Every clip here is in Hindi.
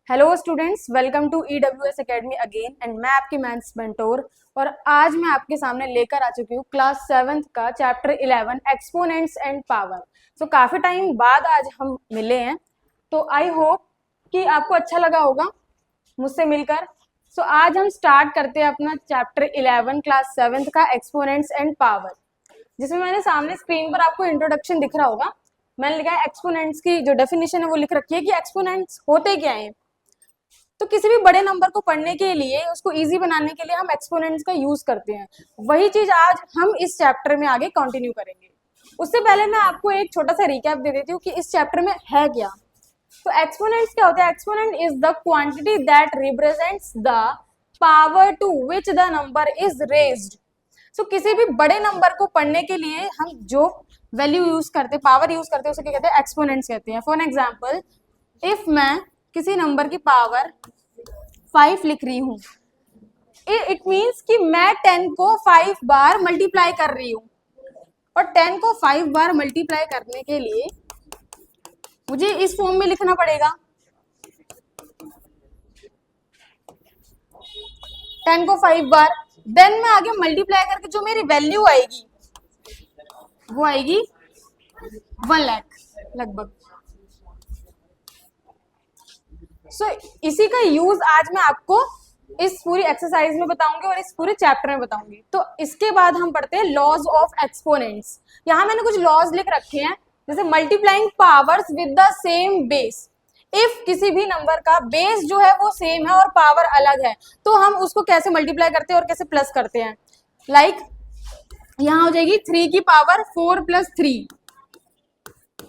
Hello students, welcome to EWS academy again and मैं आपकी मैथ्स मेंटोर। और आज मैं आपके सामने लेकर आ चुकी हूँ क्लास 7th का चैप्टर 11 एक्सपोनेंट्स एंड पावर। सो काफ़ी टाइम बाद आज हम मिले हैं, तो आई होप कि आपको अच्छा लगा होगा मुझसे मिलकर। सो आज हम स्टार्ट करते हैं अपना चैप्टर 11 क्लास 7th का एक्सपोनेंट्स एंड पावर, जिसमें मैंने सामने स्क्रीन पर आपको इंट्रोडक्शन दिख रहा होगा। मैंने लिखा है एक्सपोनेंट्स की जो डेफिनेशन है वो लिख रखी है कि एक्सपोनेंट्स होते क्या हैं। तो किसी भी बड़े नंबर को पढ़ने के लिए, उसको इजी बनाने के लिए हम एक्सपोनेंट्स का यूज करते हैं। वही चीज आज हम इस चैप्टर में आगे कंटिन्यू करेंगे। उससे पहले मैं आपको एक छोटा सा रिकैप दे देती हूँ कि इस चैप्टर में है क्या। तो एक्सपोनेंट्स क्या होता है? Exponent is the quantity that represents the power to which the number is raised. So किसी भी बड़े नंबर को पढ़ने के लिए हम जो वैल्यू यूज करते, पावर यूज करते हैं, उसे क्या कहते हैं? एक्सपोनेंट्स कहते हैं। फॉर एग्जाम्पल, इफ मैं किसी नंबर की पावर 5 लिख रही हूं, इट मीन्स कि मैं 10 को 5 बार मल्टीप्लाई कर रही हूं, और 10 को 5 बार मल्टीप्लाई करने के लिए मुझे इस फॉर्म में लिखना पड़ेगा। 10 को 5 बार, देन मैं आगे मल्टीप्लाई करके जो मेरी वैल्यू आएगी वो आएगी 1 लाख लगभग। सो इसी का यूज आज मैं आपको इस पूरी एक्सरसाइज में बताऊंगी और इस पूरे चैप्टर में बताऊंगी। तो इसके बाद हम पढ़ते हैं लॉज ऑफ एक्सपोनेंट्स। यहाँ मैंने कुछ लॉज लिख रखे हैं, जैसे multiplying powers with the same base. If किसी भी नंबर का बेस जो है वो सेम है और पावर अलग है, तो हम उसको कैसे मल्टीप्लाई करते हैं और कैसे प्लस करते हैं। लाइक यहाँ हो जाएगी 3 की पावर 4 प्लस 3,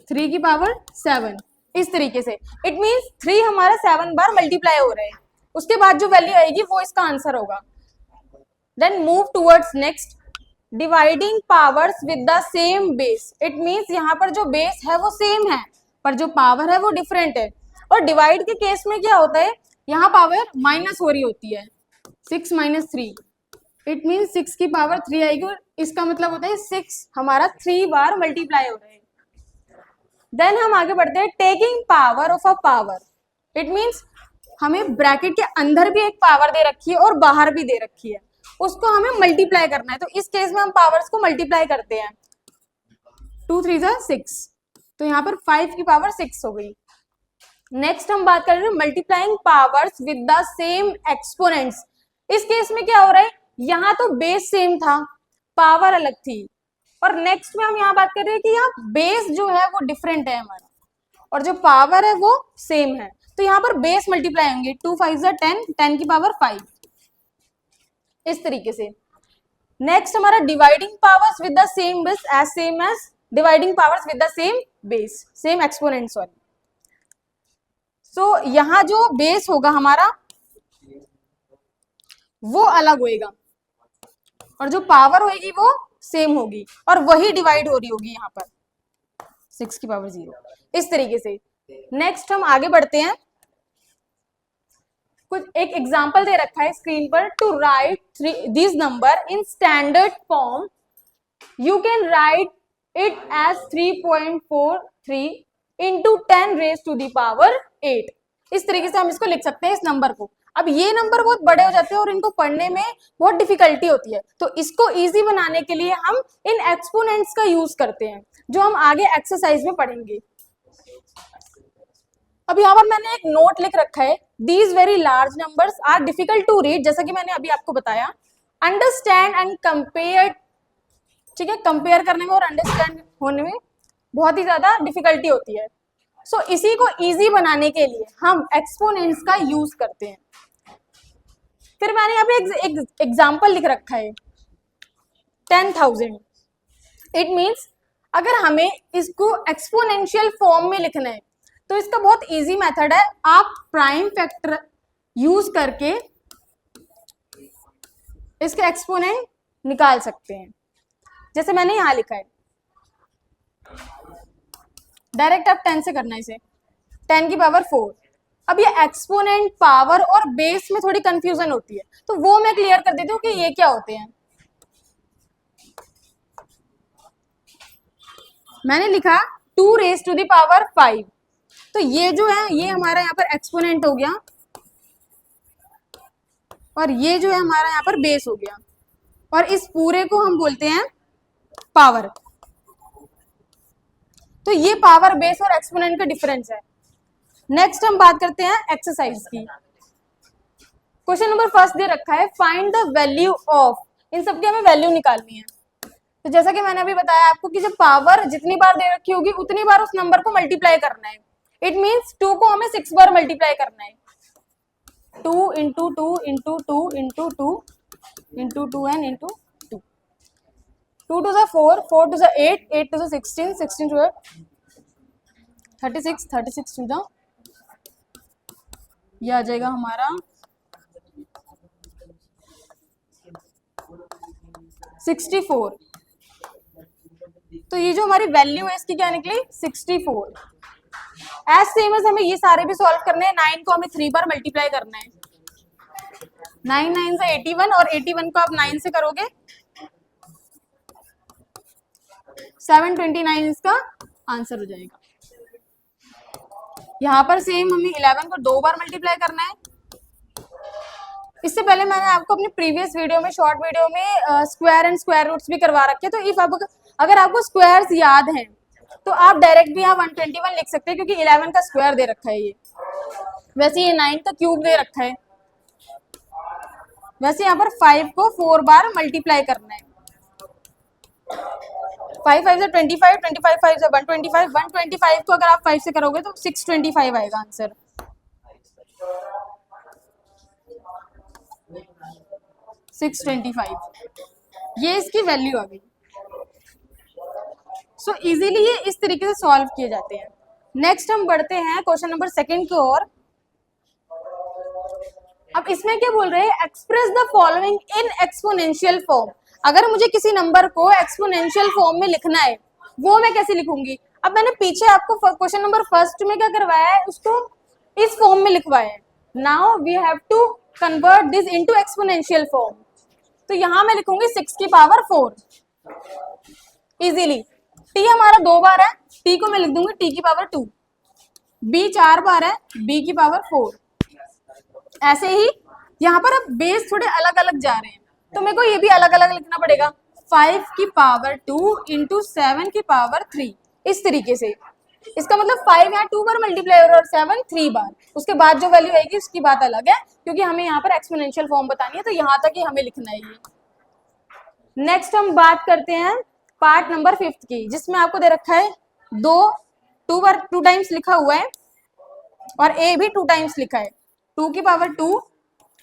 3 की पावर 7, इस तरीके से। इट मीन्स 3 हमारा 7 बार मल्टीप्लाई हो रहे हैं, उसके बाद जो वैल्यू आएगी वो इसका आंसर होगा। Then move towards next, dividing powers with the same base. It means यहाँ पर जो बेस है वो सेम है, पर जो पावर है वो डिफरेंट है। और डिवाइड के केस में क्या होता है, यहाँ पावर माइनस हो रही होती है, 6 माइनस 3, इट मीन्स 6 की पावर 3 आएगी, और इसका मतलब होता है 6 हमारा 3 बार मल्टीप्लाई हो रहा है। देन हम आगे बढ़ते हैं, taking power of a power. It means हमें ब्रैकेट के अंदर भी एक पावर दे रखी है और बाहर भी दे रखी है, उसको हमें मल्टीप्लाई करना है। तो इस केस में हम पावर्स को मल्टीप्लाई करते हैं। 2 3 6, तो यहाँ पर 5 की पावर 6 हो गई। नेक्स्ट हम बात कर रहे हैं multiplying powers with the same exponents. इस केस में क्या हो रहा है, यहाँ तो बेस सेम था, पावर अलग थी, और नेक्स्ट में हम यहाँ बात कर रहे हैं कि यहाँ बेस जो है वो डिफरेंट है हमारा, और जो पावर है वो सेम है। तो यहाँ पर बेस मल्टीप्लाई होंगे, 2 5 10, 10 की पावर 5, इस तरीके से। नेक्स्ट हमारा dividing powers with the same base same as dividing powers with the same base, same exponent, sorry. So यहाँ जो बेस होगा हमारा वो अलग होएगा, और जो पावर होगी वो सेम होगी, और वही डिवाइड हो रही होगी यहाँ पर 6 की पावर 0, इस तरीके से। नेक्स्ट हम आगे बढ़ते हैं, कुछ एक एग्जांपल दे रखा है स्क्रीन पर। To write this number in standard form you can write it as 3.43 into 10 raise to the power 8। इस तरीके से हम इसको लिख सकते हैं, इस नंबर को। अब ये नंबर बहुत बड़े हो जाते हैं और इनको पढ़ने में बहुत डिफिकल्टी होती है, तो इसको इजी बनाने के लिए हम इन एक्सपोनेंट्स का यूज करते हैं, जो हम आगे एक्सरसाइज में पढ़ेंगे। अब यहाँ पर मैंने एक नोट लिख रखा है, these very large numbers are difficult to read, जैसा कि मैंने अभी आपको बताया। अंडरस्टैंड एंड कंपेयर, ठीक है, कंपेयर करने में और अंडरस्टैंड होने में बहुत ही ज्यादा डिफिकल्टी होती है। सो इसी को इजी बनाने के लिए हम एक्सपोनेंट्स का यूज करते हैं। फिर मैंने यहाँ पे एक एग्जाम्पल लिख रखा है 10,000। इट मीन्स अगर हमें इसको एक्सपोनेंशियल फॉर्म में लिखना है, तो इसका बहुत इजी मेथड है, आप प्राइम फैक्टर यूज करके इसके एक्सपोनेंट निकाल सकते हैं। जैसे मैंने यहां लिखा है, डायरेक्ट आप 10 से करना है इसे, 10 की पावर 4। अब ये एक्सपोनेंट, पावर और बेस में थोड़ी कंफ्यूजन होती है, तो वो मैं क्लियर कर देती हूँ कि ये क्या होते हैं। मैंने लिखा 2 रेज टू द पावर 5, तो तो ये जो है ये हमारा यहाँ पर एक्सपोनेंट हो गया और ये जो है हमारा यहाँ पर बेस हो गया और इस पूरे को हम बोलते हैं पावर। तो ये पावर, बेस और एक्सपोनेंट का डिफरेंस है। नेक्स्ट हम बात करते हैं एक्सरसाइज की। क्वेश्चन नंबर फर्स्ट दे रखा है फाइंड द वैल्यू ऑफ, इन सबकी हमें वैल्यू निकालनी है। तो जैसा कि मैंने अभी बताया आपको कि जब पावर जितनी बार दे रखी होगी उतनी बार उस नंबर को मल्टीप्लाई करना है। इट मीन्स 2 को हमें 6 बार मल्टीप्लाई करना है। 2 into 2 into 2 into 2 into 2 and into 2। 2 to the 4, 4 to the 8, 8 to the 16, 16 to the 36, 36 to the, ये आ जाएगा हमारा 64। तो ये जो हमारी वैल्यू है इसकी क्या निकली 64। एज सेम एज हमें ये सारे भी सॉल्व करने हैं। 9 को हमें 3 बार मल्टीप्लाई करना है। 9 9 से 81 और 81 को आप 9 से करोगे 729 इसका आंसर हो जाएगा। यहाँ पर सेम हमें 11 को 2 बार मल्टीप्लाई करना है। इससे पहले मैंने आपको अपनी प्रीवियस वीडियो में, शॉर्ट वीडियो में स्क्वायर एंड स्क्वायर रूट्स भी करवा रखे हैं। तो इफ आप अगर आपको स्क्वायर्स याद हैं तो आप डायरेक्ट भी यहाँ 121 लिख सकते हैं क्योंकि 11 का स्क्वायर दे रखा है ये। वैसे ये 9 का क्यूब दे रखा है। वैसे यहाँ पर 5 को 4 बार मल्टीप्लाई करना है। 5 5 से 25, 25 5 से 125, 125 को अगर आप 5 से करोगे तो 625 आएगा आंसर। ये इसकी वैल्यू आ गई। सो इजीली ये इस तरीके से सॉल्व किए जाते हैं। नेक्स्ट हम बढ़ते हैं क्वेश्चन नंबर सेकंड की ओर। अब इसमें क्या बोल रहे हैं, express the following in exponential form. अगर मुझे किसी नंबर को एक्सपोनेंशियल फॉर्म में लिखना है वो मैं कैसे लिखूंगी। अब मैंने पीछे आपको क्वेश्चन नंबर फर्स्ट में क्या करवाया है, उसको इस फॉर्म में लिखवाया है। Now we have to convert this into exponential form. तो यहां मैं लिखूंगी 6 की पावर 4 इजीली। टी हमारा 2 बार है, टी को मैं लिख दूंगी टी की पावर 2। बी 4 बार है, बी की पावर 4। ऐसे ही यहाँ पर अब बेस थोड़े अलग अलग जा रहे हैं तो मेरे को ये भी अलग अलग लिखना पड़ेगा। 5 की पावर 2 इंटू 7 की पावर 3, इस तरीके से। इसका मतलब 5 यहाँ 2 बार मल्टीप्लाई हो रहा है और 7 3 बार। उसके बाद जो वैल्यू आएगी उसकी बात अलग है क्योंकि हमें यहाँ पर एक्सपोनेंशियल फॉर्म बतानी है तो यहाँ तक ही हमें लिखना है ये। नेक्स्ट हम बात करते हैं पार्ट नंबर 5 की, जिसमें आपको दे रखा है 2 टाइम्स लिखा हुआ है और ए भी 2 टाइम्स लिखा है। 2 की पावर 2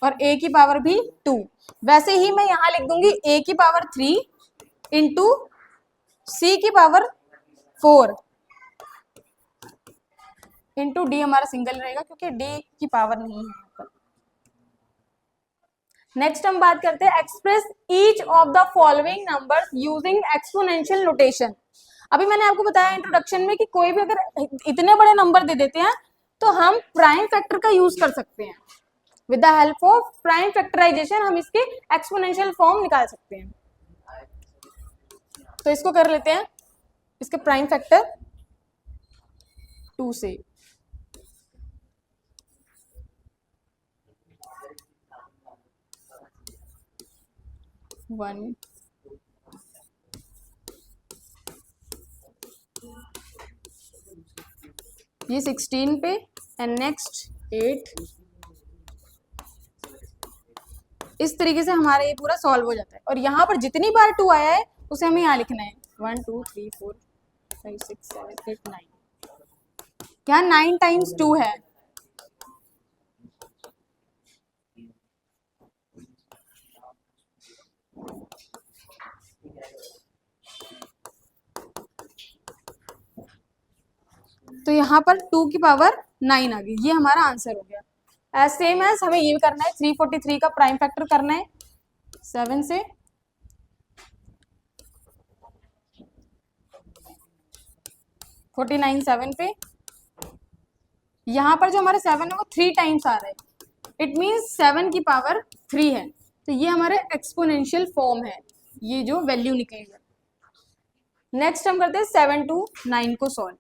और ए की पावर भी 2। वैसे ही मैं यहाँ लिख दूंगी ए की पावर 3 इंटू सी की पावर 4 इंटू डी हमारा सिंगल रहेगा क्योंकि डी की पावर नहीं है। नेक्स्ट हम बात करते हैं express each of the following numbers using exponential notation. अभी मैंने आपको बताया इंट्रोडक्शन में कि कोई भी अगर इतने बड़े नंबर दे देते हैं तो हम प्राइम फैक्टर का यूज कर सकते हैं। With the help of prime factorisation हम इसके एक्सपोनेंशियल फॉर्म निकाल सकते हैं। तो इसको कर लेते हैं, इसके प्राइम फैक्टर 2 से। वन ये 16 पे एंड नेक्स्ट 8। इस तरीके से हमारा ये पूरा सॉल्व हो जाता है और यहाँ पर जितनी बार 2 आया है उसे हमें यहाँ लिखना है। 1 2 3 4 5 6 7 8 9। यहाँ 9 टाइम्स 2 है। तो यहाँ पर 2 की पावर 9 आ गई। ये हमारा आंसर हो गया। एज सेम एज हमें ये भी करना है, 343 का प्राइम फैक्टर करना है 7 से। (49) 7 पे। यहाँ पर जो हमारे 7 है वो 3 टाइम्स आ रहा है। इट मीन्स 7 की पावर 3 है। तो ये हमारे एक्सपोनेंशियल फॉर्म है, ये जो वैल्यू निकलेगा। नेक्स्ट हम करते हैं 7 to 9 को सॉल्व।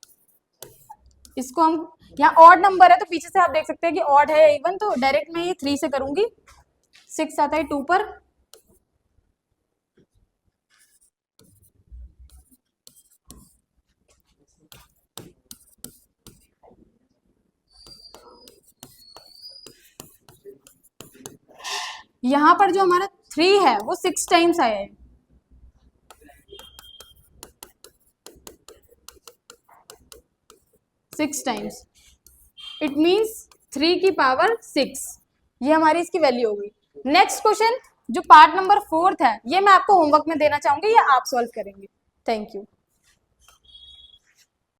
इसको हम यहाँ ऑड नंबर है तो पीछे से आप देख सकते हैं कि ऑड है या इवन, तो डायरेक्ट मैं ये 3 से करूंगी। 6 आता है 2 पर, यहां पर जो हमारा 3 है वो 6 टाइम्स आया है, सिक्स टाइम्स, इट मीन्स 3 की पावर 6, ये हमारी इसकी वैल्यू होगी। नेक्स्ट क्वेश्चन जो पार्ट नंबर 4 है, ये मैं आपको होमवर्क में देना चाहूंगी, ये आप सॉल्व करेंगे। Thank you.